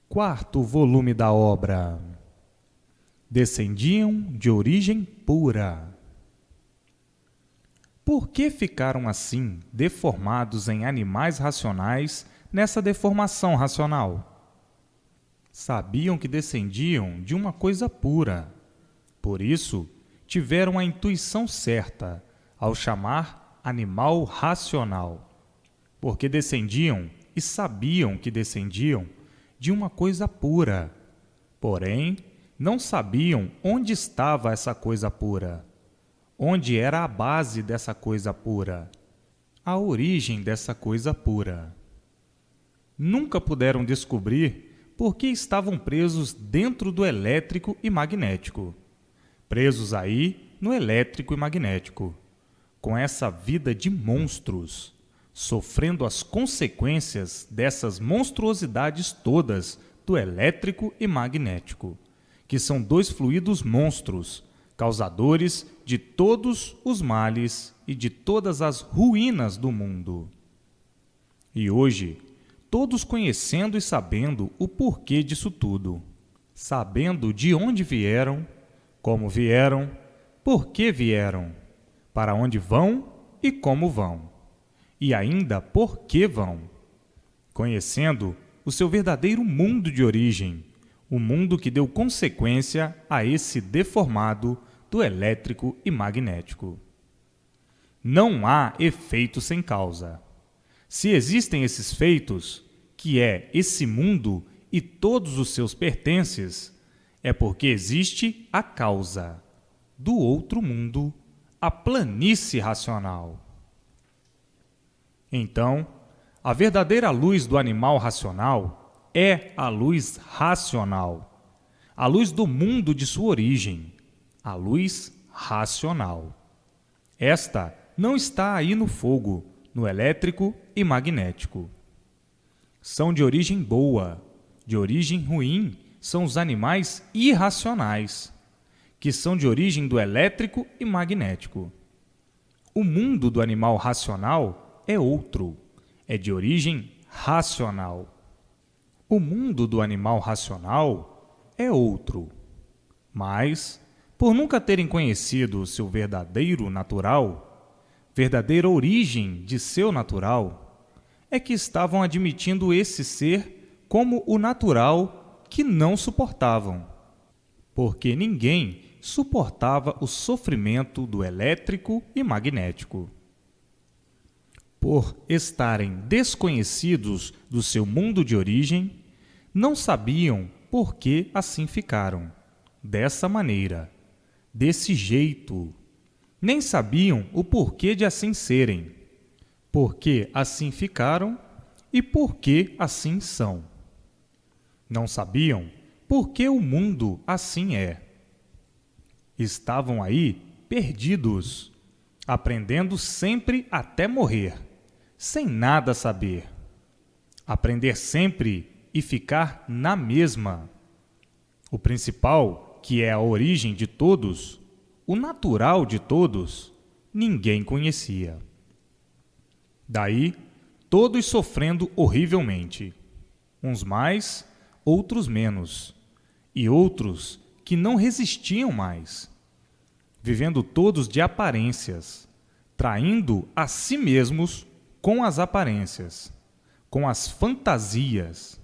Quarto volume da obra. Descendiam de origem pura. Por que ficaram assim, deformados em animais racionais, nessa deformação racional? Sabiam que descendiam de uma coisa pura. Por isso, tiveram a intuição certa ao chamar animal racional, porque descendiam e sabiam que descendiam de uma coisa pura. Porém, não sabiam onde estava essa coisa pura, onde era a base dessa coisa pura, a origem dessa coisa pura. Nunca puderam descobrir por que estavam presos dentro do elétrico e magnético, presos aí no elétrico e magnético, com essa vida de monstros, sofrendo as consequências dessas monstruosidades todas do elétrico e magnético, que são dois fluidos monstros, causadores de todos os males e de todas as ruínas do mundo. E hoje, todos conhecendo e sabendo o porquê disso tudo, sabendo de onde vieram, como vieram, por que vieram, para onde vão e como vão, e ainda por que vão, conhecendo o seu verdadeiro mundo de origem, o mundo que deu consequência a esse deformado do elétrico e magnético. Não há efeito sem causa. Se existem esses feitos, que é esse mundo e todos os seus pertences, é porque existe a causa do outro mundo, a planície racional. Então, a verdadeira luz do animal racional é a luz racional, a luz do mundo de sua origem, a luz racional. Esta não está aí no fogo, no elétrico e magnético. São de origem boa, de origem ruim são os animais irracionais, que são de origem do elétrico e magnético. O mundo do animal racional é outro, é de origem racional. O mundo do animal racional é outro, mas, por nunca terem conhecido o seu verdadeiro natural, verdadeira origem de seu natural, é que estavam admitindo esse ser como o natural que não suportavam, porque ninguém suportava o sofrimento do elétrico e magnético. Por estarem desconhecidos do seu mundo de origem, não sabiam por que assim ficaram, dessa maneira, desse jeito. Nem sabiam o porquê de assim serem, por que assim ficaram e por que assim são. Não sabiam por que o mundo assim é. Estavam aí perdidos, aprendendo sempre até morrer, sem nada saber. Aprender sempre e ficar na mesma. O principal, que é a origem de todos, o natural de todos, ninguém conhecia. Daí, todos sofrendo horrivelmente, uns mais, outros menos, e outros que não resistiam mais, vivendo todos de aparências, traindo a si mesmos com as aparências, com as fantasias,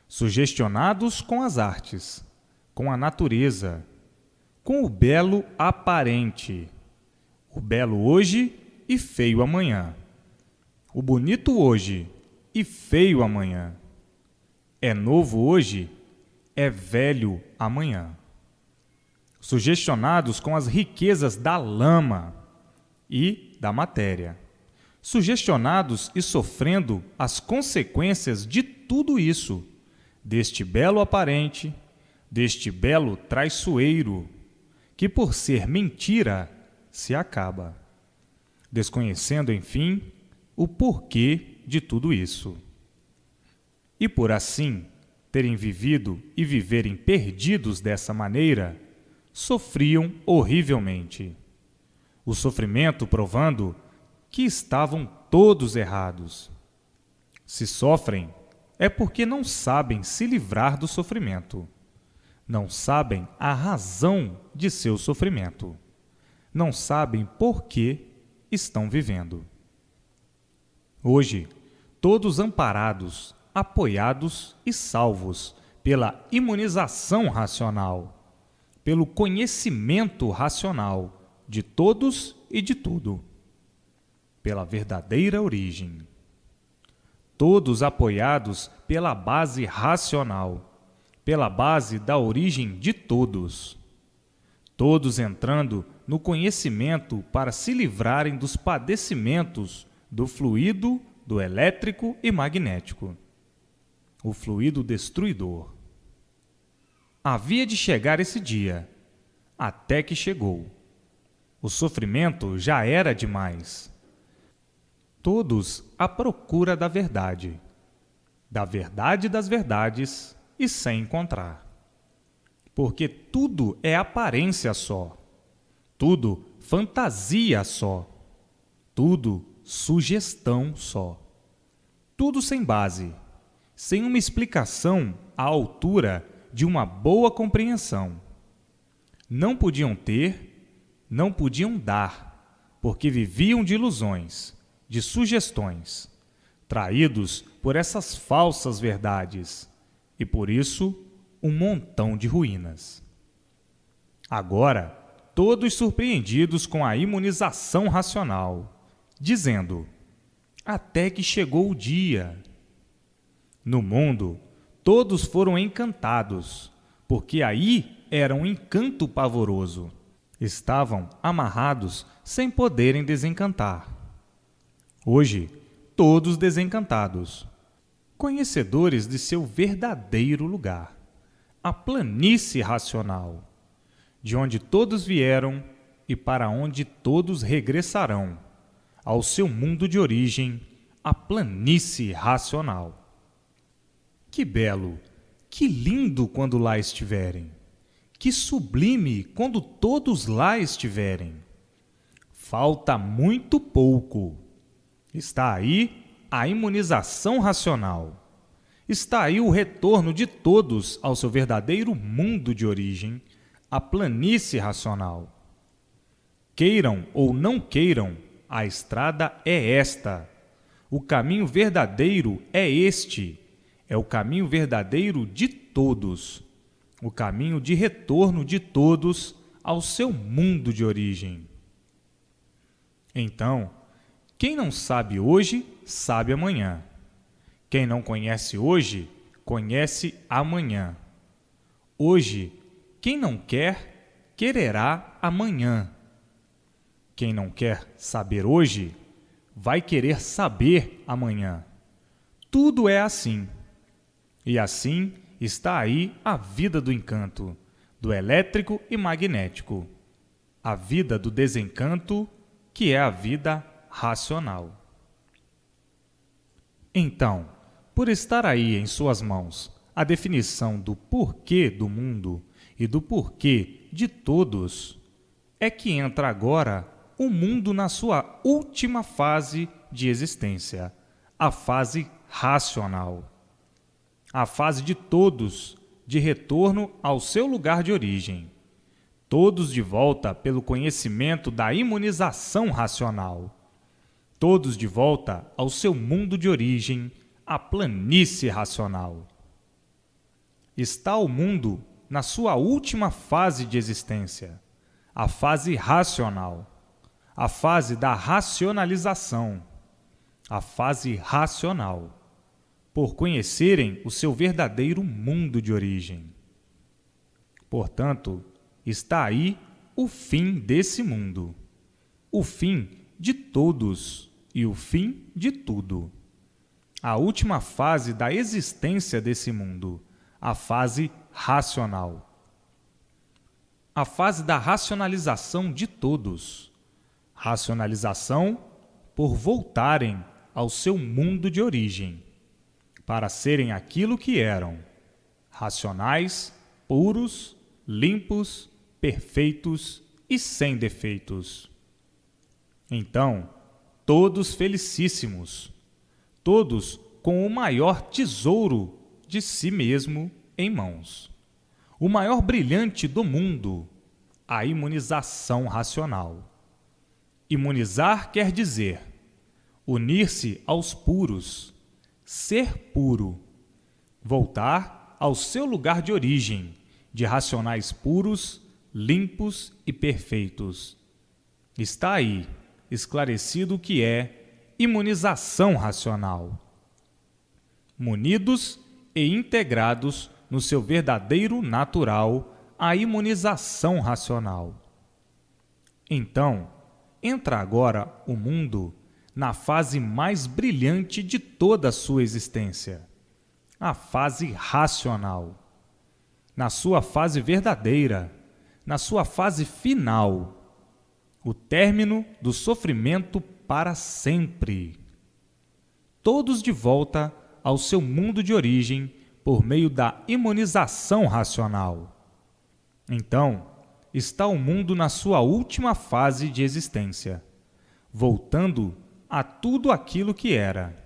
sugestionados com as artes, com a natureza, com o belo aparente, o belo hoje e feio amanhã, o bonito hoje e feio amanhã, é novo hoje, é velho amanhã, sugestionados com as riquezas da lama e da matéria, sugestionados e sofrendo as consequências de tudo isso, deste belo aparente, deste belo traiçoeiro, que por ser mentira se acaba, desconhecendo, enfim, o porquê de tudo isso. E por assim terem vivido e viverem perdidos dessa maneira, sofriam horrivelmente. O sofrimento provando que estavam todos errados. Se sofrem, é porque não sabem se livrar do sofrimento. Não sabem a razão de seu sofrimento. Não sabem por que estão vivendo. Hoje, todos amparados, apoiados e salvos pela imunização racional, pelo conhecimento racional de todos e de tudo, pela verdadeira origem. Todos apoiados pela base racional, pela base da origem de todos. Todos entrando no conhecimento para se livrarem dos padecimentos do fluido, do elétrico e magnético. O fluido destruidor. Havia de chegar esse dia, até que chegou. O sofrimento já era demais. Todos à procura da verdade das verdades e sem encontrar. Porque tudo é aparência só, tudo fantasia só, tudo sugestão só, tudo sem base, sem uma explicação à altura de uma boa compreensão. Não podiam ter, não podiam dar, porque viviam de ilusões, de sugestões, traídos por essas falsas verdades, e por isso um montão de ruínas. Agora, todos surpreendidos com a imunização racional, dizendo: até que chegou o dia. No mundo, todos foram encantados, porque aí era um encanto pavoroso. Estavam amarrados sem poderem desencantar. Hoje, todos desencantados, conhecedores de seu verdadeiro lugar, a planície racional, de onde todos vieram e para onde todos regressarão, ao seu mundo de origem, a planície racional. Que belo, que lindo quando lá estiverem, que sublime quando todos lá estiverem. Falta muito pouco. Está aí a imunização racional. Está aí o retorno de todos ao seu verdadeiro mundo de origem, a planície racional. Queiram ou não queiram, a estrada é esta. O caminho verdadeiro é este. É o caminho verdadeiro de todos. O caminho de retorno de todos ao seu mundo de origem. Então, quem não sabe hoje, sabe amanhã. Quem não conhece hoje, conhece amanhã. Hoje, quem não quer, quererá amanhã. Quem não quer saber hoje, vai querer saber amanhã. Tudo é assim. E assim está aí a vida do encanto, do elétrico e magnético. A vida do desencanto, que é a vida racional. Então, por estar aí em suas mãos a definição do porquê do mundo e do porquê de todos, é que entra agora o mundo na sua última fase de existência, a fase racional. A fase de todos, de retorno ao seu lugar de origem. Todos de volta pelo conhecimento da imunização racional. Todos de volta ao seu mundo de origem, a planície racional. Está o mundo na sua última fase de existência, a fase racional, a fase da racionalização, a fase racional, por conhecerem o seu verdadeiro mundo de origem. Portanto, está aí o fim desse mundo, o fim de todos e o fim de tudo. A última fase da existência desse mundo, a fase racional. A fase da racionalização de todos. Racionalização por voltarem ao seu mundo de origem, para serem aquilo que eram, racionais, puros, limpos, perfeitos e sem defeitos. Então, todos felicíssimos, todos com o maior tesouro de si mesmo em mãos. O maior brilhante do mundo, a imunização racional. Imunizar quer dizer unir-se aos puros, ser puro, voltar ao seu lugar de origem, de racionais puros, limpos e perfeitos. Está aí esclarecido o que é imunização racional. Munidos e integrados no seu verdadeiro natural, a imunização racional. Então, entra agora o mundo na fase mais brilhante de toda a sua existência, a fase racional. Na sua fase verdadeira, na sua fase final, o término do sofrimento para sempre. Todos de volta ao seu mundo de origem por meio da imunização racional. Então, está o mundo na sua última fase de existência, voltando a tudo aquilo que era,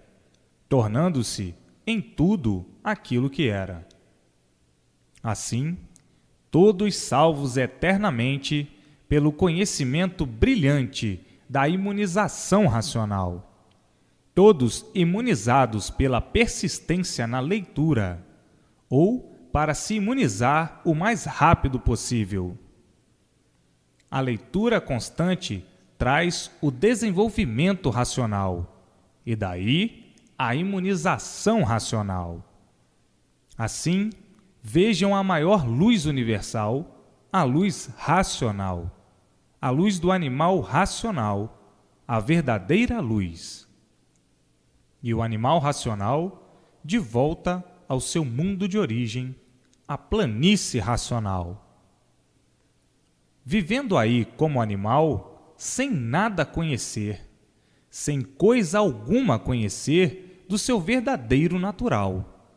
tornando-se em tudo aquilo que era. Assim, todos salvos eternamente pelo conhecimento brilhante da imunização racional, todos imunizados pela persistência na leitura, ou para se imunizar o mais rápido possível. A leitura constante traz o desenvolvimento racional, e daí a imunização racional. Assim, vejam a maior luz universal, a luz racional, a luz do animal racional, a verdadeira luz. E o animal racional de volta ao seu mundo de origem, a planície racional. Vivendo aí como animal, sem nada conhecer, sem coisa alguma conhecer do seu verdadeiro natural,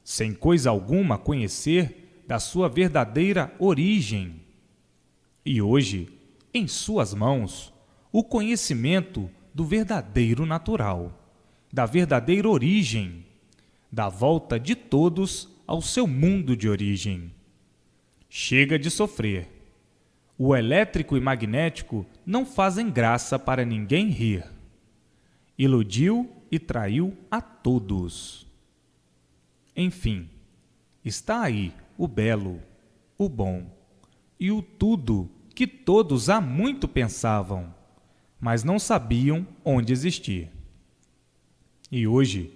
sem coisa alguma conhecer da sua verdadeira origem. E hoje, em suas mãos, o conhecimento do verdadeiro natural, da verdadeira origem, da volta de todos ao seu mundo de origem. Chega de sofrer. O elétrico e magnético não fazem graça para ninguém rir. Iludiu e traiu a todos. Enfim, está aí o belo, o bom e o tudo que todos há muito pensavam, mas não sabiam onde existir. E hoje,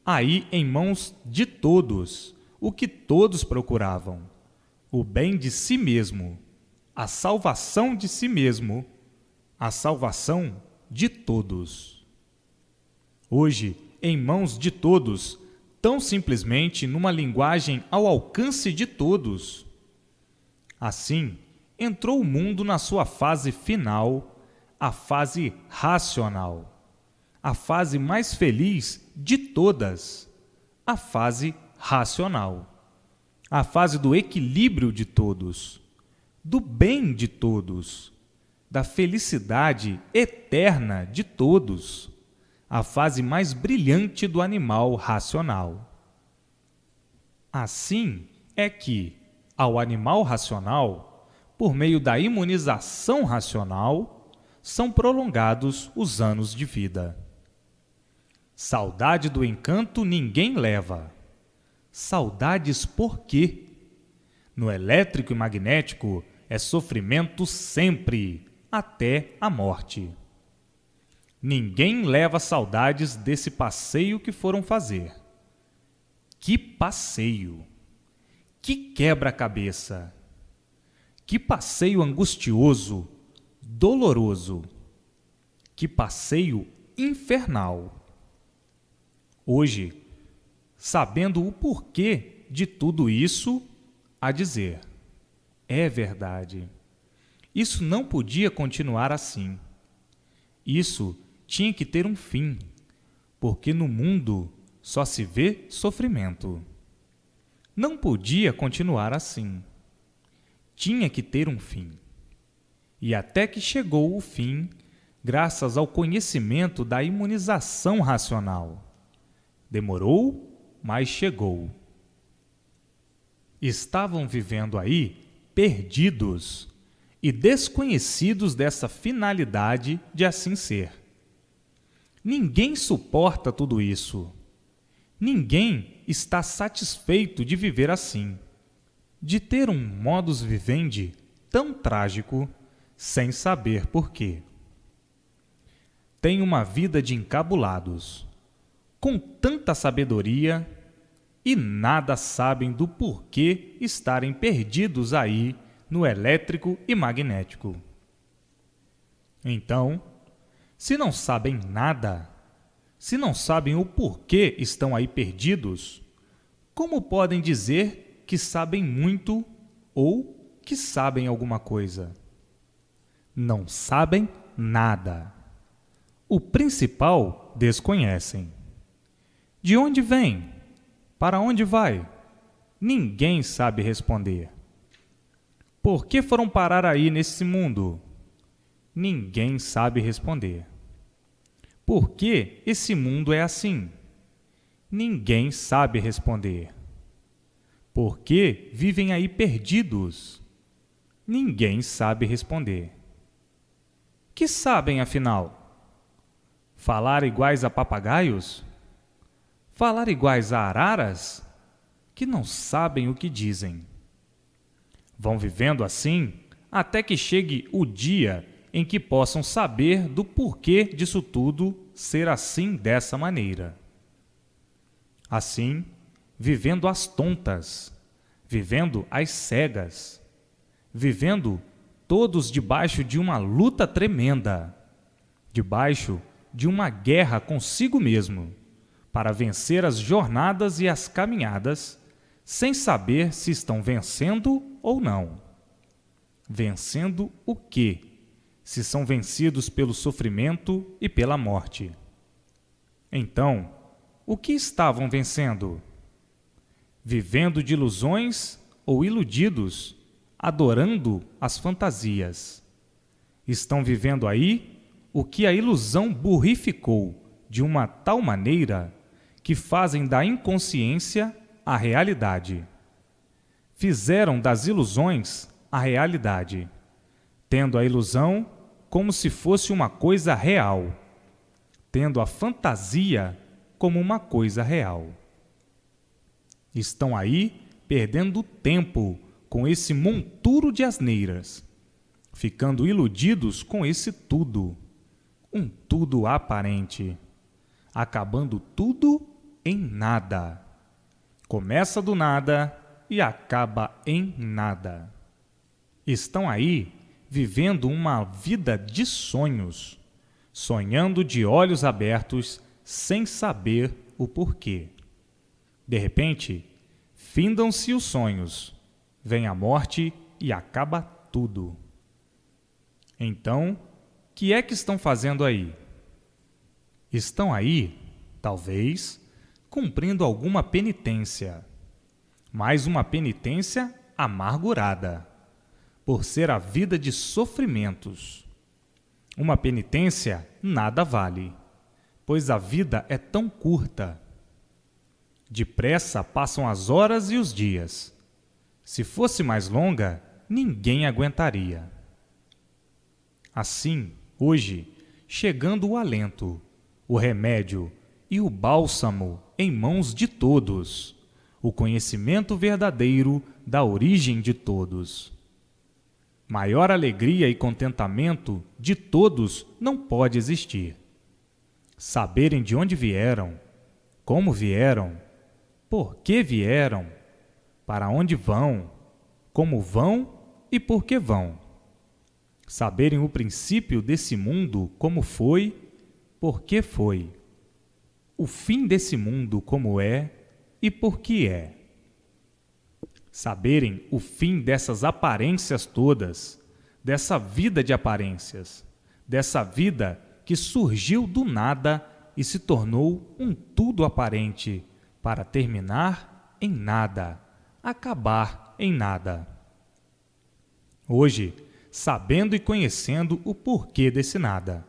aí em mãos de todos, o que todos procuravam, o bem de si mesmo, a salvação de si mesmo, a salvação de todos. Hoje, em mãos de todos, tão simplesmente numa linguagem ao alcance de todos. Assim, entrou o mundo na sua fase final, a fase racional, a fase mais feliz de todas, a fase racional, a fase do equilíbrio de todos, do bem de todos, da felicidade eterna de todos, a fase mais brilhante do animal racional. Assim é que, ao animal racional, por meio da imunização racional, são prolongados os anos de vida. Saudade do encanto ninguém leva. Saudades por quê? No elétrico e magnético é sofrimento sempre, até a morte. Ninguém leva saudades desse passeio que foram fazer. Que passeio! Que quebra-cabeça! Que passeio angustioso, doloroso! Que passeio infernal! Hoje, sabendo o porquê de tudo isso, a dizer: é verdade. Isso não podia continuar assim. Isso tinha que ter um fim, porque no mundo só se vê sofrimento. Não podia continuar assim. Tinha que ter um fim. E até que chegou o fim, graças ao conhecimento da imunização racional, Demorou, mas chegou. Estavam vivendo aí perdidos e desconhecidos dessa finalidade de assim ser. Ninguém suporta tudo isso. Ninguém está satisfeito de viver assim, de ter um modus vivendi tão trágico, sem saber por quê. Tem uma vida de encabulados, com tanta sabedoria, e nada sabem do porquê estarem perdidos aí no elétrico e magnético. Então, se não sabem nada, se não sabem o porquê estão aí perdidos, como podem dizer que sabem muito ou que sabem alguma coisa? Não sabem nada. O principal desconhecem. De onde vem? Para onde vai? Ninguém sabe responder. Por que foram parar aí nesse mundo? Ninguém sabe responder. Por que esse mundo é assim? Ninguém sabe responder. Por que vivem aí perdidos? Ninguém sabe responder. Que sabem, afinal? Falar iguais a papagaios? Falar iguais a araras? Que não sabem o que dizem. Vão vivendo assim até que chegue o dia em que possam saber do porquê disso tudo ser assim dessa maneira. Assim, vivendo às tontas, vivendo às cegas, vivendo todos debaixo de uma luta tremenda, debaixo de uma guerra consigo mesmo, para vencer as jornadas e as caminhadas, sem saber se estão vencendo ou não. Vencendo o quê? Se são vencidos pelo sofrimento e pela morte. Então, o que estavam vencendo? Vivendo de ilusões ou iludidos, adorando as fantasias. Estão vivendo aí o que a ilusão burrificou de uma tal maneira que fazem da inconsciência a realidade. Fizeram das ilusões a realidade, tendo a ilusão como se fosse uma coisa real, tendo a fantasia como uma coisa real. Estão aí perdendo tempo com esse monturo de asneiras, ficando iludidos com esse tudo, um tudo aparente, acabando tudo em nada. Começa do nada e acaba em nada. Estão aí vivendo uma vida de sonhos, sonhando de olhos abertos sem saber o porquê. De repente, findam-se os sonhos, vem a morte e acaba tudo. Então, que é que estão fazendo aí? Estão aí, talvez, cumprindo alguma penitência, mas uma penitência amargurada, por ser a vida de sofrimentos. Uma penitência nada vale, pois a vida é tão curta. Depressa passam as horas e os dias. Se fosse mais longa, ninguém aguentaria. Assim, hoje, chegando o alento, o remédio e o bálsamo em mãos de todos, o conhecimento verdadeiro da origem de todos. Maior alegria e contentamento de todos não pode existir. Saberem de onde vieram, como vieram, por que vieram, para onde vão, como vão e por que vão. Saberem o princípio desse mundo como foi, por que foi. O fim desse mundo como é e por que é. Saberem o fim dessas aparências todas, dessa vida de aparências, dessa vida que surgiu do nada e se tornou um tudo aparente, para terminar em nada, acabar em nada. Hoje, sabendo e conhecendo o porquê desse nada,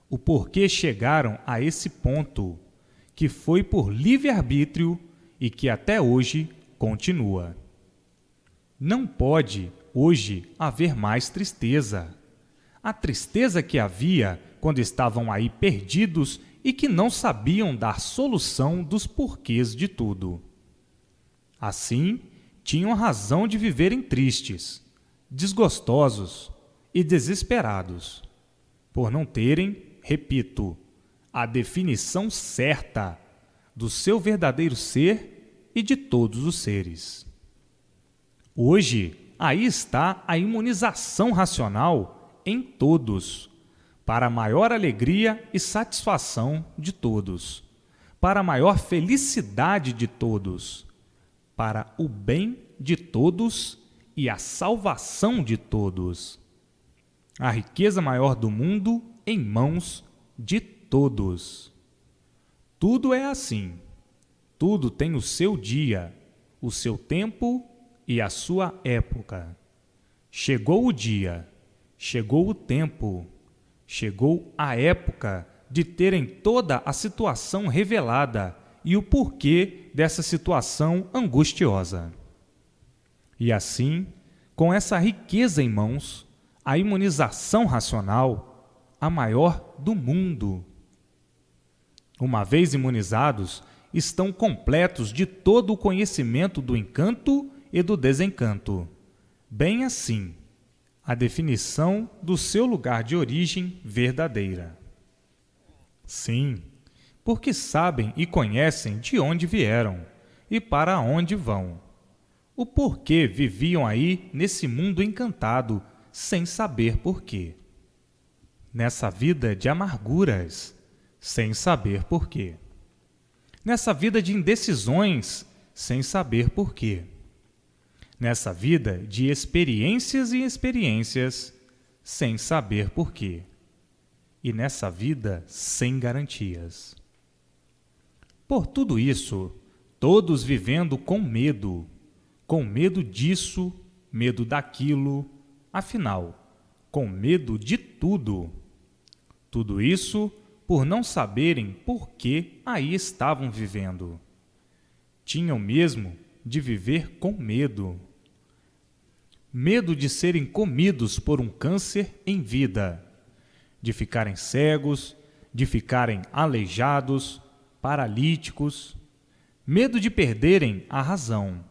o porquê chegaram a esse ponto, que foi por livre-arbítrio e que até hoje continua. Não pode, hoje, haver mais tristeza. A tristeza que havia quando estavam aí perdidos e que não sabiam dar solução dos porquês de tudo. Assim, tinham razão de viverem tristes, desgostosos e desesperados, por não terem, repito, a definição certa do seu verdadeiro ser e de todos os seres. Hoje, aí está a imunização racional em todos, para a maior alegria e satisfação de todos, para a maior felicidade de todos, para o bem de todos e a salvação de todos. A riqueza maior do mundo em mãos de todos. Tudo é assim. Tudo tem o seu dia, o seu tempo e a sua época. Chegou o dia, chegou o tempo, chegou a época de terem toda a situação revelada e o porquê dessa situação angustiosa. E assim, com essa riqueza em mãos, a imunização racional, a maior do mundo. Uma vez imunizados, estão completos de todo o conhecimento do encanto e do desencanto. Bem assim, a definição do seu lugar de origem verdadeira. Sim, porque sabem e conhecem de onde vieram e para onde vão. O porquê viviam aí nesse mundo encantado, sem saber porquê. Nessa vida de amarguras, sem saber porquê. Nessa vida de indecisões, sem saber porquê. Nessa vida de experiências e experiências, sem saber porquê. E nessa vida sem garantias. Por tudo isso, todos vivendo com medo disso, medo daquilo, afinal, com medo de tudo. Tudo isso por não saberem por que aí estavam vivendo. Tinham mesmo de viver com medo. Medo de serem comidos por um câncer em vida, de ficarem cegos, de ficarem aleijados, paralíticos, medo de perderem a razão,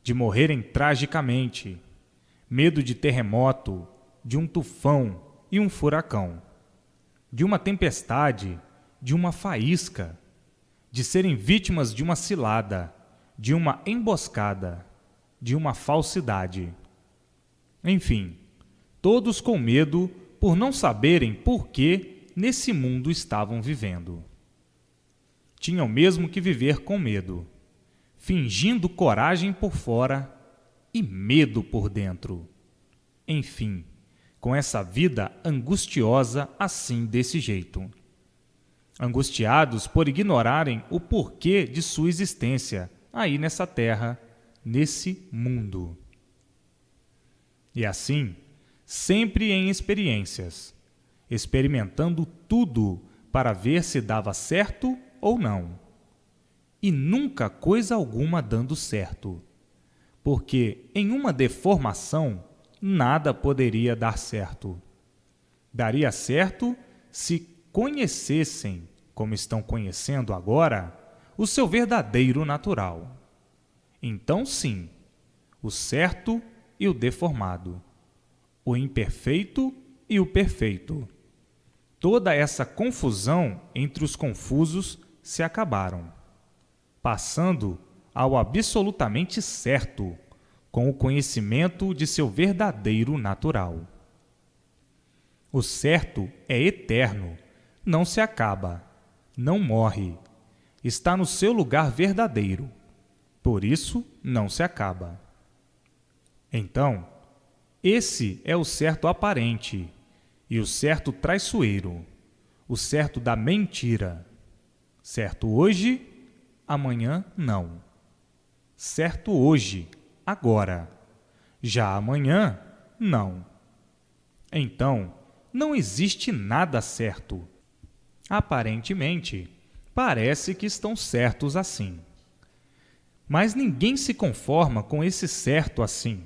de morrerem tragicamente, medo de terremoto, de um tufão e um furacão, de uma tempestade, de uma faísca, de serem vítimas de uma cilada, de uma emboscada, de uma falsidade. Enfim, todos com medo por não saberem por que nesse mundo estavam vivendo. Tinham mesmo que viver com medo, fingindo coragem por fora e medo por dentro. Enfim, com essa vida angustiosa assim desse jeito. Angustiados por ignorarem o porquê de sua existência aí nessa terra, nesse mundo. E assim, sempre em experiências, experimentando tudo para ver se dava certo ou não. E nunca coisa alguma dando certo, porque em uma deformação nada poderia dar certo. Daria certo se conhecessem, como estão conhecendo agora, o seu verdadeiro natural. Então sim, o certo e o deformado, o imperfeito e o perfeito. Toda essa confusão entre os confusos se acabaram, passando ao absolutamente certo, com o conhecimento de seu verdadeiro natural. O certo é eterno, não se acaba, não morre, está no seu lugar verdadeiro, por isso não se acaba. Então, esse é o certo aparente e o certo traiçoeiro, o certo da mentira. Certo hoje, amanhã não. Certo hoje, agora. Já amanhã, não. Então, não existe nada certo. Aparentemente, parece que estão certos assim. Mas ninguém se conforma com esse certo assim,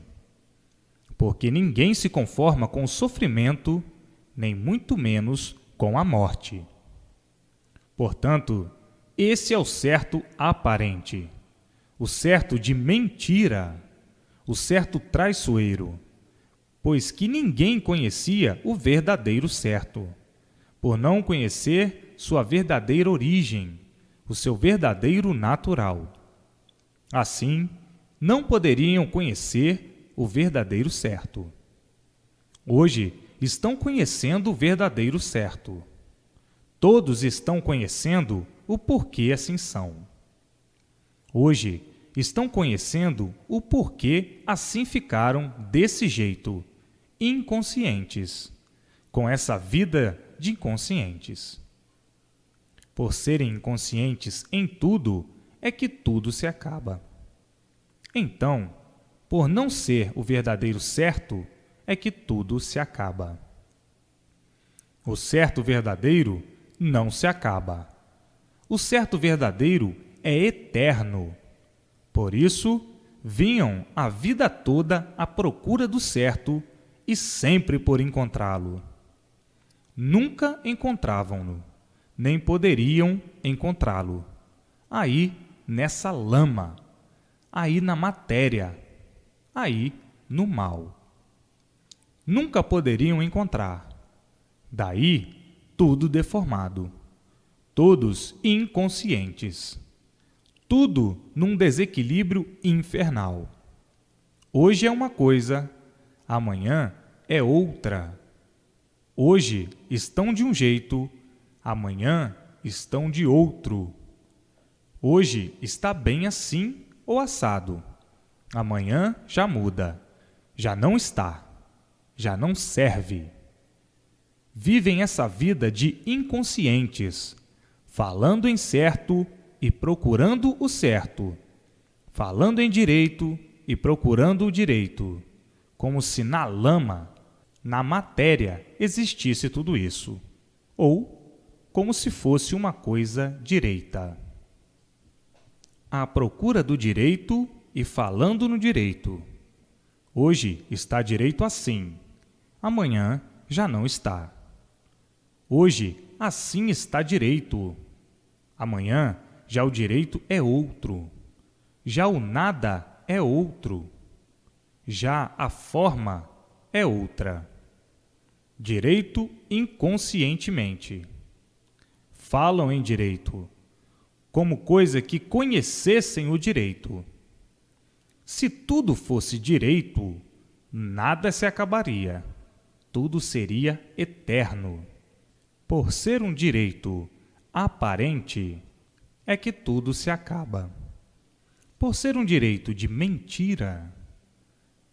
porque ninguém se conforma com o sofrimento, nem muito menos com a morte. Portanto, esse é o certo aparente, o certo de mentira, o certo traiçoeiro, pois que ninguém conhecia o verdadeiro certo, por não conhecer sua verdadeira origem, o seu verdadeiro natural. Assim, não poderiam conhecer o verdadeiro certo. Hoje, estão conhecendo o verdadeiro certo. Todos estão conhecendo o porquê assim são. Hoje, estão conhecendo o porquê assim ficaram desse jeito, inconscientes, com essa vida de inconscientes. Por serem inconscientes em tudo, é que tudo se acaba. Então, por não ser o verdadeiro certo, é que tudo se acaba. O certo verdadeiro não se acaba. O certo verdadeiro é eterno. Por isso, vinham a vida toda à procura do certo e sempre por encontrá-lo. Nunca encontravam-no, nem poderiam encontrá-lo. Aí, nessa lama, aí na matéria, aí no mal. Nunca poderiam encontrar. Daí, tudo deformado. Todos inconscientes. Tudo num desequilíbrio infernal. Hoje é uma coisa, amanhã é outra. Hoje estão de um jeito, amanhã estão de outro. Hoje está bem assim ou assado. Amanhã já muda, já não está, já não serve. Vivem essa vida de inconscientes, falando em certo e procurando o certo, falando em direito e procurando o direito, como se na lama, na matéria, existisse tudo isso, ou como se fosse uma coisa direita. À procura do direito e falando no direito. Hoje está direito assim, amanhã já não está. Hoje assim está direito, amanhã já o direito é outro, já o nada é outro, já a forma é outra. Direito inconscientemente. Falam em direito, como coisa que conhecessem o direito. Se tudo fosse direito, nada se acabaria, tudo seria eterno. Por ser um direito aparente, é que tudo se acaba. Por ser um direito de mentira,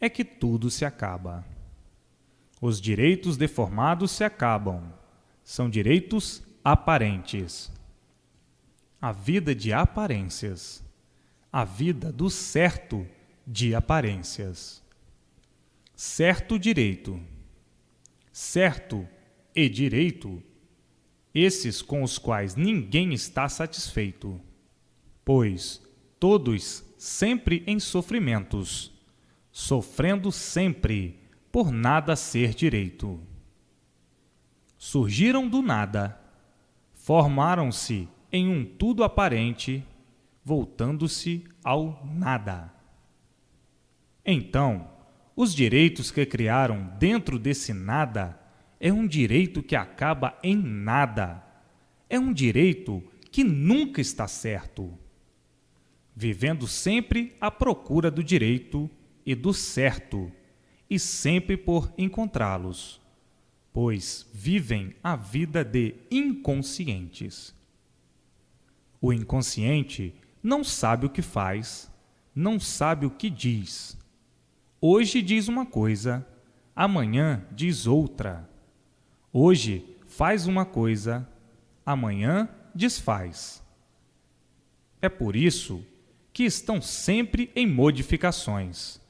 é que tudo se acaba. Os direitos deformados se acabam, são direitos aparentes. A vida de aparências, a vida do certo de aparências. Certo direito, certo e direito, esses com os quais ninguém está satisfeito, pois todos sempre em sofrimentos, sofrendo sempre por nada ser direito. Surgiram do nada, formaram-se em um tudo aparente, voltando-se ao nada. Então, os direitos que criaram dentro desse nada é um direito que acaba em nada. É um direito que nunca está certo. Vivendo sempre à procura do direito e do certo, e sempre por encontrá-los, pois vivem a vida de inconscientes. O inconsciente não sabe o que faz, não sabe o que diz. Hoje diz uma coisa, amanhã diz outra. Hoje faz uma coisa, amanhã desfaz. É por isso que estão sempre em modificações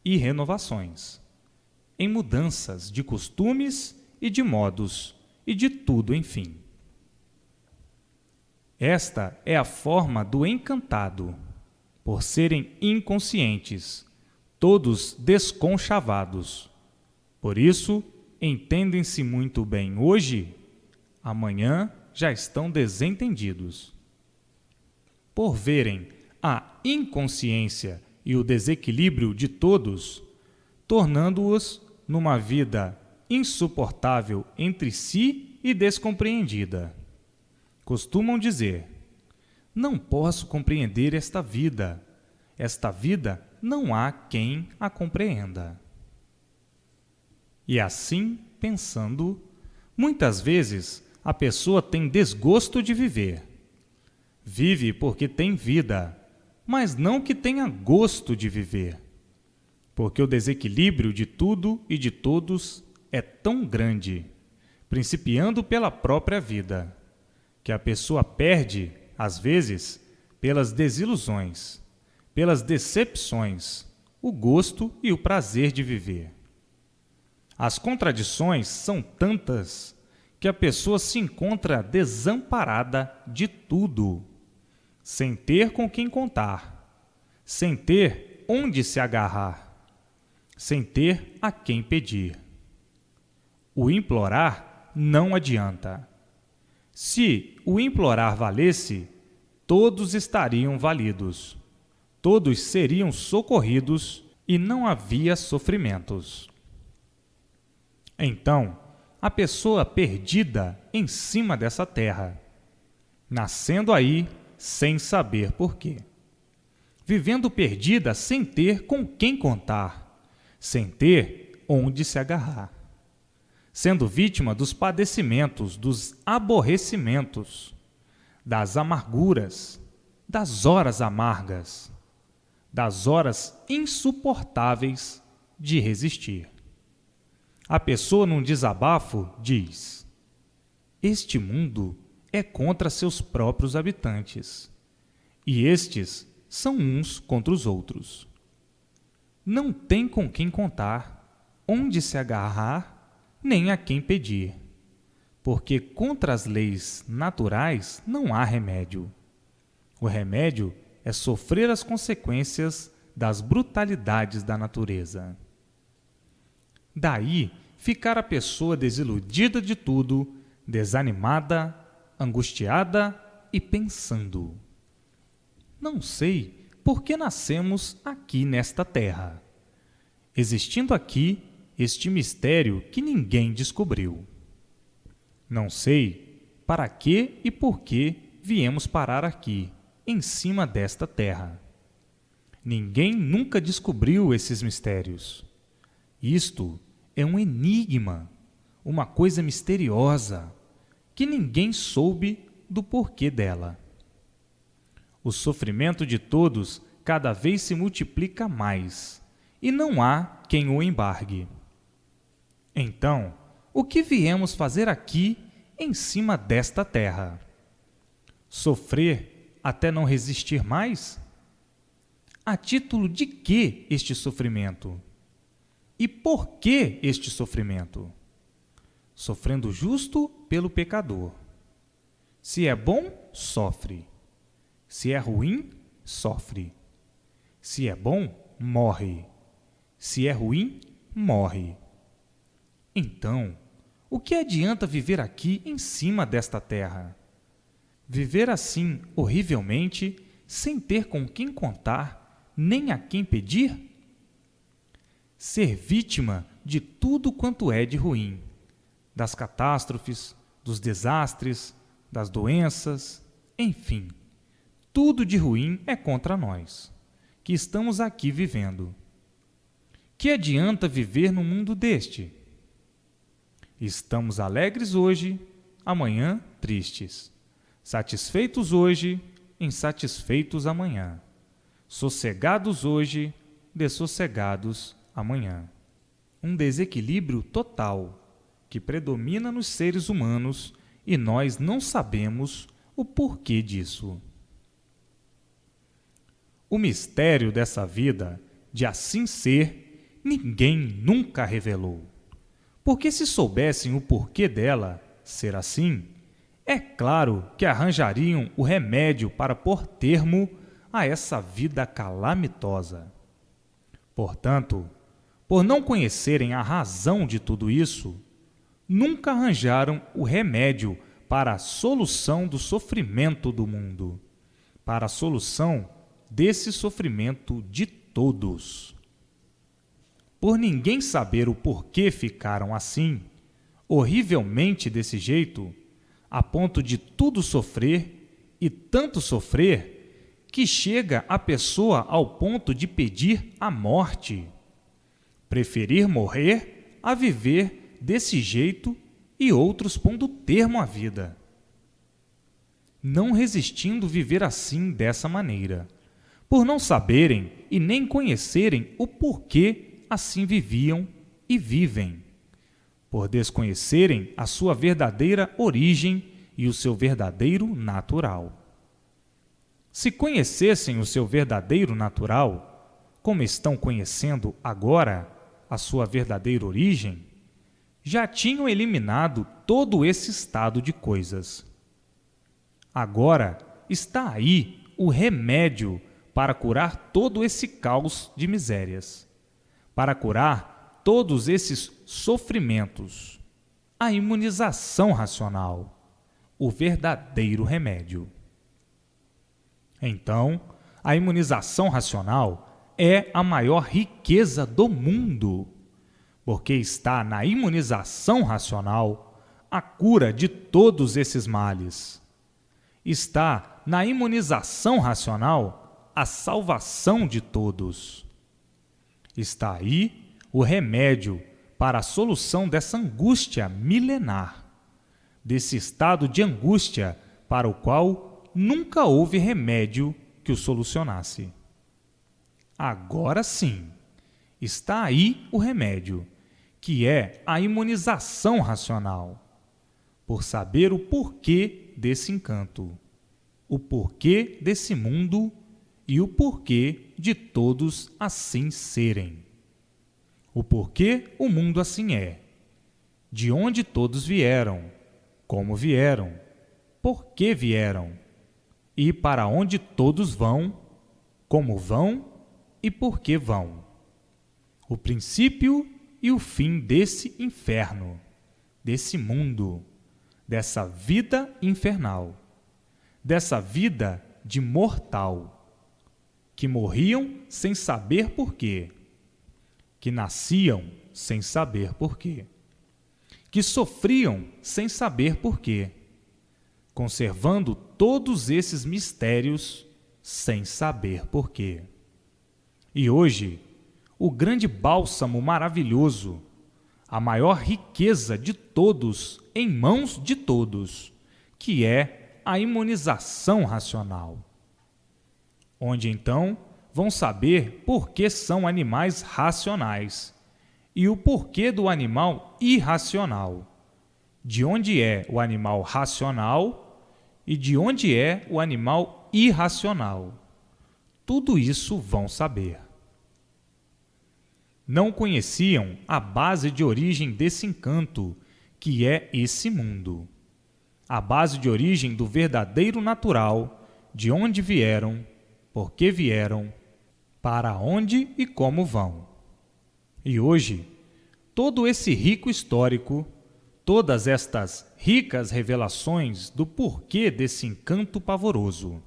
e renovações, em mudanças de costumes e de modos e de tudo, enfim. Esta é a forma do encantado, por serem inconscientes, todos desconchavados. Por isso, entendem-se muito bem hoje, amanhã já estão desentendidos. Por verem a inconsciência e o desequilíbrio de todos, tornando-os numa vida insuportável entre si e descompreendida. Costumam dizer: não posso compreender esta vida. Esta vida não há quem a compreenda. E assim, pensando, muitas vezes a pessoa tem desgosto de viver. Vive porque tem vida, mas não que tenha gosto de viver. Porque o desequilíbrio de tudo e de todos é tão grande, principiando pela própria vida, que a pessoa perde, às vezes, pelas desilusões, pelas decepções, o gosto e o prazer de viver. As contradições são tantas que a pessoa se encontra desamparada de tudo, sem ter com quem contar, sem ter onde se agarrar, sem ter a quem pedir. O implorar não adianta. Se o implorar valesse, todos estariam validos, todos seriam socorridos e não havia sofrimentos. Então, a pessoa perdida em cima dessa terra, nascendo aí sem saber porquê, vivendo perdida sem ter com quem contar, sem ter onde se agarrar, sendo vítima dos padecimentos, dos aborrecimentos, das amarguras, das horas amargas, das horas insuportáveis de resistir. A pessoa, num desabafo, diz: este mundo é contra seus próprios habitantes, e estes são uns contra os outros. Não tem com quem contar, onde se agarrar, nem a quem pedir, porque contra as leis naturais não há remédio. O remédio é sofrer as consequências das brutalidades da natureza. Daí ficar a pessoa desiludida de tudo, desanimada, angustiada e pensando: não sei por que nascemos aqui nesta terra, existindo aqui este mistério que ninguém descobriu. Não sei para que e por que viemos parar aqui, em cima desta terra. Ninguém nunca descobriu esses mistérios. Isto é um enigma, uma coisa misteriosa, que ninguém soube do porquê dela. O sofrimento de todos cada vez se multiplica mais, e não há quem o embargue. Então, o que viemos fazer aqui em cima desta terra? Sofrer até não resistir mais? A título de que este sofrimento? E por que este sofrimento? Sofrendo justo pelo pecador. Se é bom, sofre. Se é ruim, sofre. Se é bom, morre. Se é ruim, morre. Então, o que adianta viver aqui em cima desta terra? Viver assim, horrivelmente, sem ter com quem contar, nem a quem pedir? Ser vítima de tudo quanto é de ruim, das catástrofes, dos desastres, das doenças, enfim, tudo de ruim é contra nós, que estamos aqui vivendo. Que adianta viver no mundo deste? Estamos alegres hoje, amanhã tristes. Satisfeitos hoje, insatisfeitos amanhã. Sossegados hoje, dessossegados amanhã. Um desequilíbrio total que predomina nos seres humanos e nós não sabemos o porquê disso. O mistério dessa vida, de assim ser, ninguém nunca revelou. Porque se soubessem o porquê dela ser assim, é claro que arranjariam o remédio para pôr termo a essa vida calamitosa. Portanto, por não conhecerem a razão de tudo isso, nunca arranjaram o remédio para a solução do sofrimento do mundo, para a solução desse sofrimento de todos. Por ninguém saber o porquê ficaram assim, horrivelmente desse jeito, a ponto de tudo sofrer e tanto sofrer que chega a pessoa ao ponto de pedir a morte, preferir morrer a viver desse jeito e outros pondo termo à vida, não resistindo viver assim dessa maneira, por não saberem e nem conhecerem o porquê assim viviam e vivem, por desconhecerem a sua verdadeira origem e o seu verdadeiro natural. Se conhecessem o seu verdadeiro natural, como estão conhecendo agora a sua verdadeira origem, já tinham eliminado todo esse estado de coisas. Agora está aí o remédio para curar todo esse caos de misérias, para curar todos esses sofrimentos, a imunização racional, o verdadeiro remédio. Então, a imunização racional é a maior riqueza do mundo, porque está na imunização racional a cura de todos esses males. Está na imunização racional a salvação de todos. Está aí o remédio para a solução dessa angústia milenar, desse estado de angústia para o qual nunca houve remédio que o solucionasse. Agora sim, está aí o remédio, que é a imunização racional, por saber o porquê desse encanto, o porquê desse mundo e o porquê de todos assim serem. O porquê o mundo assim é, de onde todos vieram, como vieram, por que vieram, e para onde todos vão, como vão e por que vão. O princípio e o fim desse inferno, desse mundo, dessa vida infernal, dessa vida de mortal, que morriam sem saber por quê, que nasciam sem saber por quê, que sofriam sem saber por quê, conservando todos esses mistérios sem saber por quê. E hoje, o grande bálsamo maravilhoso, a maior riqueza de todos em mãos de todos, que é a imunização racional, onde então vão saber por que são animais racionais e o porquê do animal irracional, de onde é o animal racional e de onde é o animal irracional. Tudo isso vão saber. Não conheciam a base de origem desse encanto, que é esse mundo, a base de origem do verdadeiro natural, de onde vieram, por que vieram, para onde e como vão. E hoje, todo esse rico histórico, todas estas ricas revelações do porquê desse encanto pavoroso.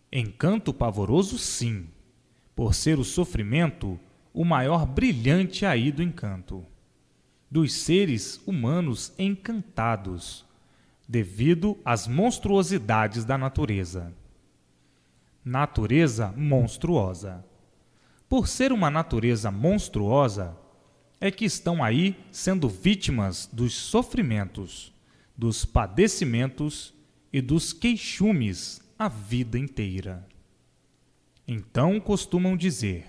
Encanto pavoroso, sim, por ser o sofrimento o maior brilhante aí do encanto, dos seres humanos encantados, devido às monstruosidades da natureza. Natureza monstruosa. Por ser uma natureza monstruosa, é que estão aí sendo vítimas dos sofrimentos, dos padecimentos e dos queixumes a vida inteira. Então costumam dizer: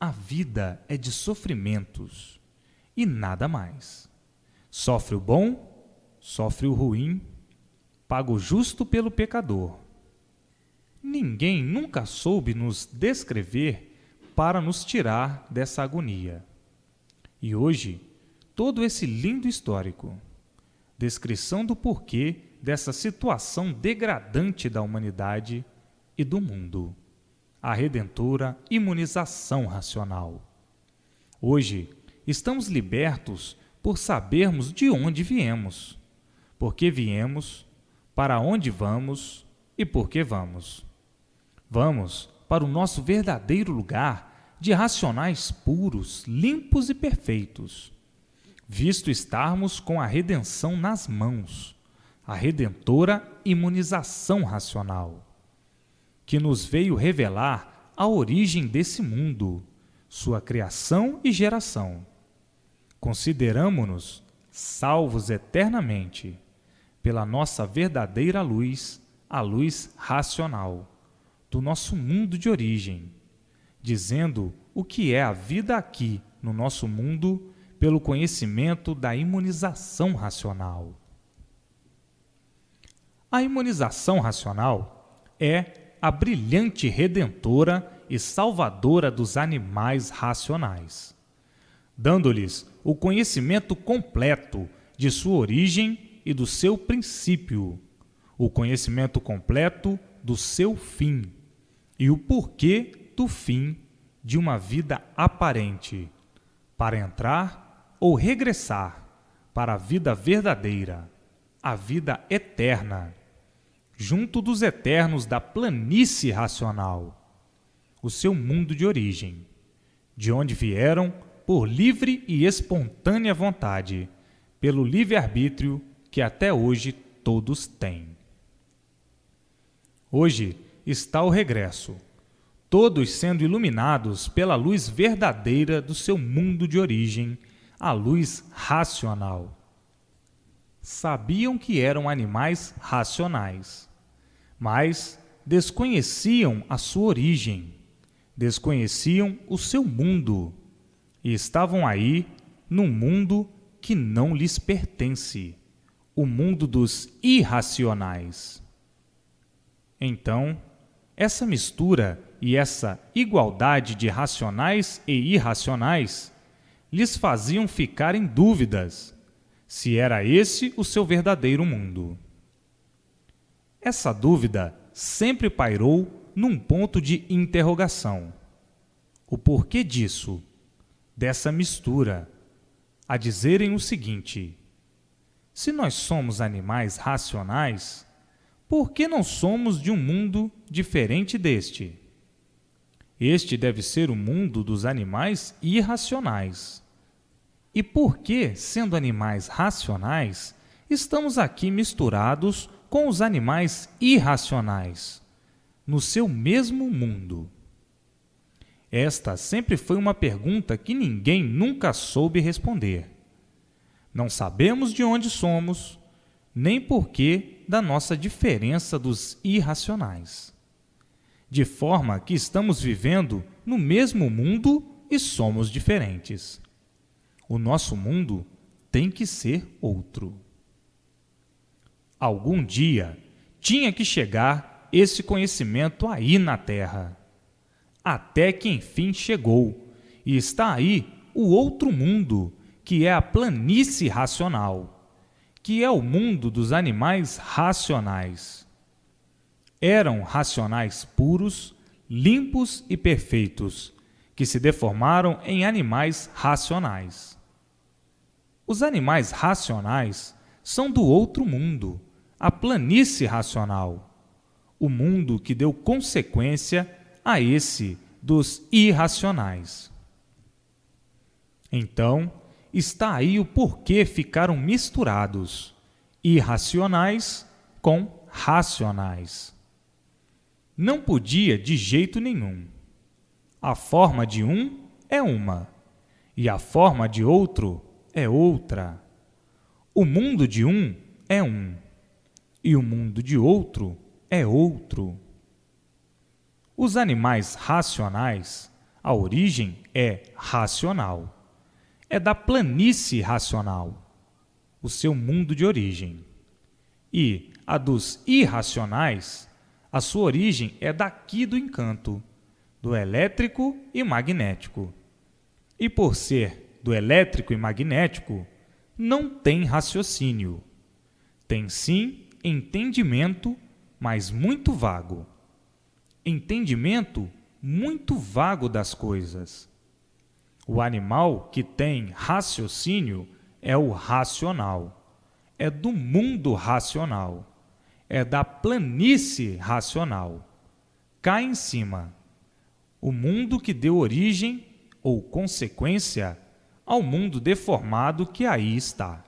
a vida é de sofrimentos e nada mais. Sofre o bom, sofre o ruim, paga o justo pelo pecador. Ninguém nunca soube nos descrever para nos tirar dessa agonia. E hoje, todo esse lindo histórico, descrição do porquê dessa situação degradante da humanidade e do mundo. A redentora imunização racional. Hoje, estamos libertos por sabermos de onde viemos, por que viemos, para onde vamos e por que vamos. Vamos para o nosso verdadeiro lugar de racionais puros, limpos e perfeitos, visto estarmos com a redenção nas mãos, a redentora imunização racional, que nos veio revelar a origem desse mundo, sua criação e geração. Consideramo-nos salvos eternamente pela nossa verdadeira luz, a luz racional, do nosso mundo de origem, dizendo o que é a vida aqui no nosso mundo pelo conhecimento da imunização racional. A imunização racional é a brilhante redentora e salvadora dos animais racionais, dando-lhes o conhecimento completo de sua origem e do seu princípio, o conhecimento completo do seu fim e o porquê do fim de uma vida aparente, para entrar ou regressar para a vida verdadeira, a vida eterna, junto dos eternos da planície racional, o seu mundo de origem, de onde vieram por livre e espontânea vontade, pelo livre-arbítrio que até hoje todos têm. Hoje está o regresso, todos sendo iluminados pela luz verdadeira do seu mundo de origem, a luz racional. Sabiam que eram animais racionais, mas desconheciam a sua origem, desconheciam o seu mundo e estavam aí num mundo que não lhes pertence, o mundo dos irracionais. Então, essa mistura e essa igualdade de racionais e irracionais lhes faziam ficar em dúvidas se era esse o seu verdadeiro mundo. Essa dúvida sempre pairou num ponto de interrogação. O porquê disso, dessa mistura, a dizerem o seguinte: se nós somos animais racionais, por que não somos de um mundo diferente deste? Este deve ser o mundo dos animais irracionais. E por que, sendo animais racionais, estamos aqui misturados com os animais irracionais, no seu mesmo mundo? Esta sempre foi uma pergunta que ninguém nunca soube responder. Não sabemos de onde somos, nem porquê da nossa diferença dos irracionais. De forma que estamos vivendo no mesmo mundo e somos diferentes. O nosso mundo tem que ser outro. Algum dia tinha que chegar esse conhecimento aí na Terra. Até que enfim chegou, e está aí o outro mundo, que é a planície racional, que é o mundo dos animais racionais. Eram racionais puros, limpos e perfeitos, que se deformaram em animais racionais. Os animais racionais são do outro mundo, a planície racional, o mundo que deu consequência a esse dos irracionais. Então, está aí o porquê ficaram misturados, irracionais com racionais. Não podia de jeito nenhum. A forma de um é uma, e a forma de outro é outra. O mundo de um é um, e o mundo de outro é outro. Os animais racionais, a origem é racional. É da planície racional, o seu mundo de origem. E a dos irracionais, a sua origem é daqui do encanto, do elétrico e magnético. E por ser do elétrico e magnético, não tem raciocínio, Tem sim entendimento, mas muito vago. Entendimento muito vago das coisas. O animal que tem raciocínio é o racional. É do mundo racional. É da planície racional. Cá em cima. O mundo que deu origem ou consequência ao mundo deformado que aí está.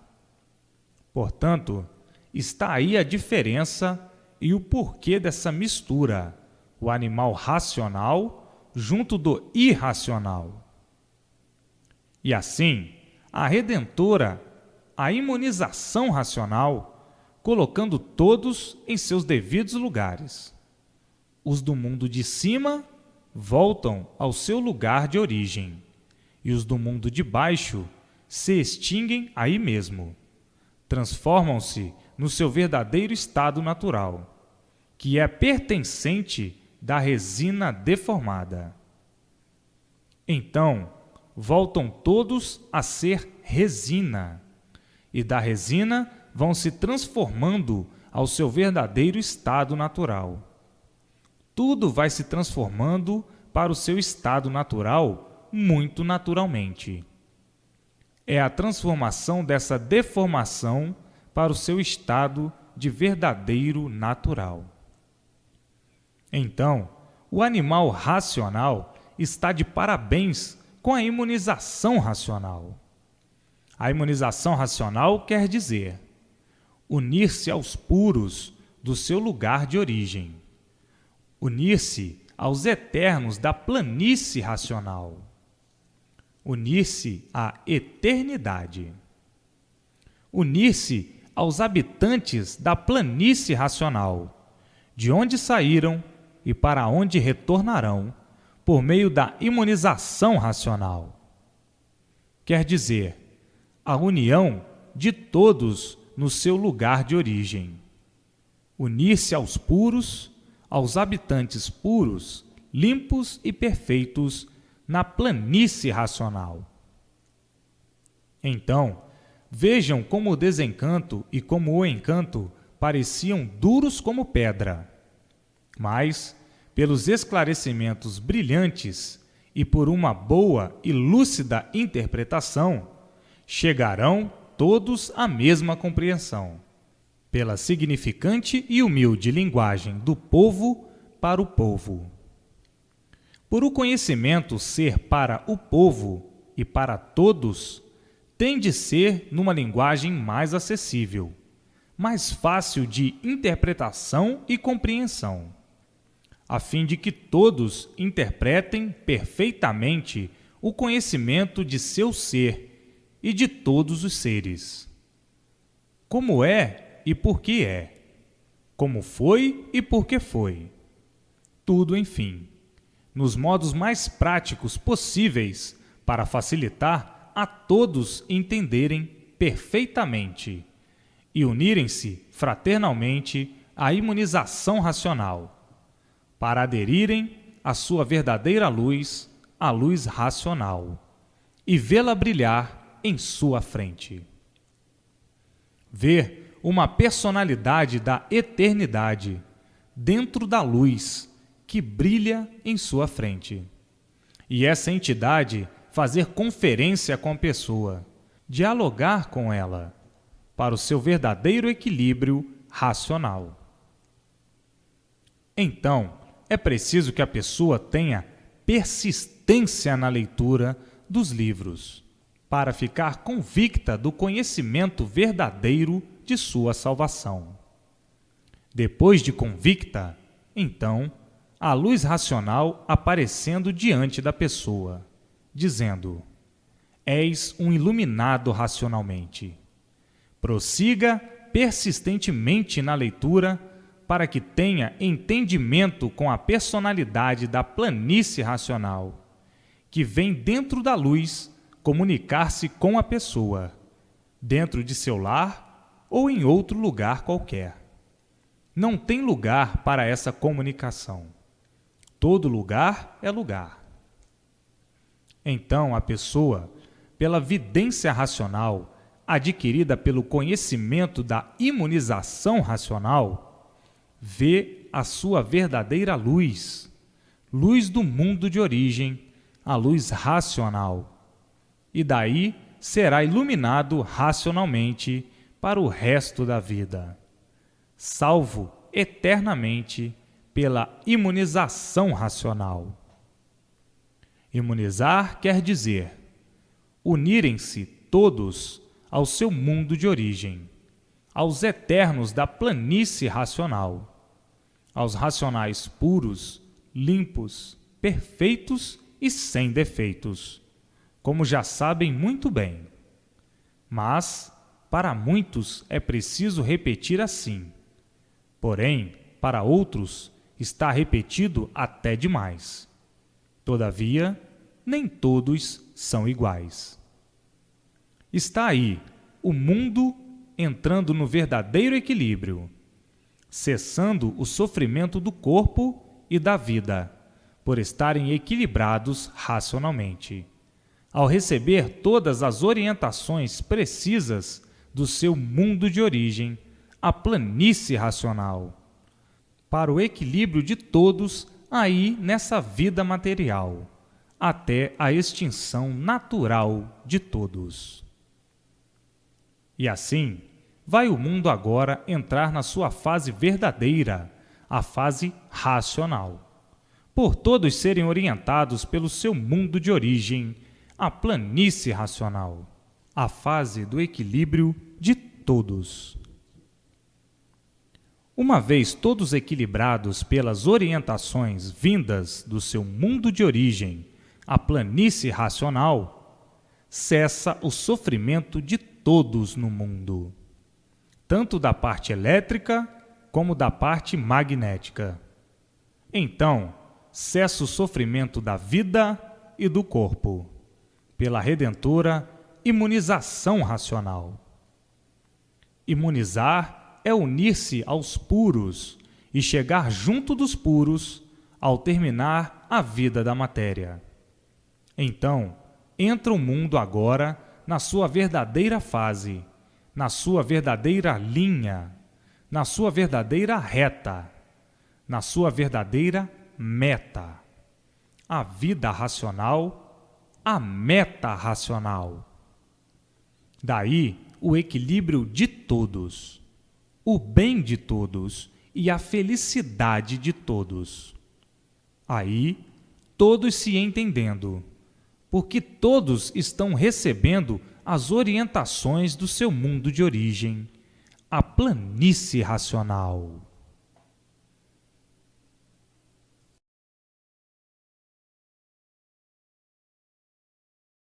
Portanto, está aí a diferença e o porquê dessa mistura, o animal racional junto do irracional. E assim, a Redentora, a imunização racional, colocando todos em seus devidos lugares. Os do mundo de cima voltam ao seu lugar de origem, e os do mundo de baixo se extinguem aí mesmo. Transformam-se no seu verdadeiro estado natural, que é pertencente da resina deformada. Então, voltam todos a ser resina, e da resina vão se transformando ao seu verdadeiro estado natural. Tudo vai se transformando para o seu estado natural muito naturalmente. É a transformação dessa deformação para o seu estado de verdadeiro natural. Então, o animal racional está de parabéns com a imunização racional. A imunização racional quer dizer unir-se aos puros do seu lugar de origem, unir-se aos eternos da planície racional, unir-se à eternidade, unir-se aos habitantes da planície racional, de onde saíram e para onde retornarão, por meio da imunização racional. Quer dizer, a união de todos no seu lugar de origem. Unir-se aos puros, aos habitantes puros, limpos e perfeitos na planície racional. Então, vejam como o desencanto e como o encanto pareciam duros como pedra, mas, pelos esclarecimentos brilhantes e por uma boa e lúcida interpretação, chegarão todos à mesma compreensão, pela significante e humilde linguagem do povo para o povo. Por o conhecimento ser para o povo e para todos, tem de ser numa linguagem mais acessível, mais fácil de interpretação e compreensão, a fim de que todos interpretem perfeitamente o conhecimento de seu ser e de todos os seres. Como é e por que é, como foi e por que foi. Tudo, enfim, nos modos mais práticos possíveis para facilitar a todos entenderem perfeitamente e unirem-se fraternalmente à imunização racional, para aderirem à sua verdadeira luz, a luz racional, e vê-la brilhar em sua frente. Ver uma personalidade da eternidade dentro da luz que brilha em sua frente. E essa entidade fazer conferência com a pessoa, dialogar com ela, para o seu verdadeiro equilíbrio racional. Então, é preciso que a pessoa tenha persistência na leitura dos livros, para ficar convicta do conhecimento verdadeiro de sua salvação. Depois de convicta, então, a luz racional aparecendo diante da pessoa, dizendo: és um iluminado racionalmente. Prossiga persistentemente na leitura para que tenha entendimento com a personalidade da planície racional, que vem dentro da luz comunicar-se com a pessoa, dentro de seu lar ou em outro lugar qualquer. Não tem lugar para essa comunicação. Todo lugar é lugar. Então a pessoa, pela vidência racional, adquirida pelo conhecimento da imunização racional, vê a sua verdadeira luz, luz do mundo de origem, a luz racional, e daí será iluminado racionalmente para o resto da vida, salvo eternamente pela imunização racional. Imunizar quer dizer unirem-se todos ao seu mundo de origem, aos eternos da planície racional, aos racionais puros, limpos, perfeitos e sem defeitos, como já sabem muito bem. Mas, para muitos é preciso repetir assim. Porém, para outros, está repetido até demais. Todavia, nem todos são iguais. Está aí o mundo entrando no verdadeiro equilíbrio, cessando o sofrimento do corpo e da vida, por estarem equilibrados racionalmente, ao receber todas as orientações precisas do seu mundo de origem, a planície racional, para o equilíbrio de todos aí nessa vida material, até a extinção natural de todos. E assim, vai o mundo agora entrar na sua fase verdadeira, a fase racional, por todos serem orientados pelo seu mundo de origem, a planície racional, a fase do equilíbrio de todos. Uma vez todos equilibrados pelas orientações vindas do seu mundo de origem, a planície racional, cessa o sofrimento de todos no mundo, tanto da parte elétrica como da parte magnética. Então, cessa o sofrimento da vida e do corpo, pela redentora imunização racional. Imunizar é unir-se aos puros e chegar junto dos puros ao terminar a vida da matéria. Então, entra o mundo agora na sua verdadeira fase, na sua verdadeira linha, na sua verdadeira reta, na sua verdadeira meta. A vida racional, a meta racional. Daí o equilíbrio de todos, o bem de todos e a felicidade de todos. Aí, todos se entendendo, porque todos estão recebendo as orientações do seu mundo de origem, a planície racional.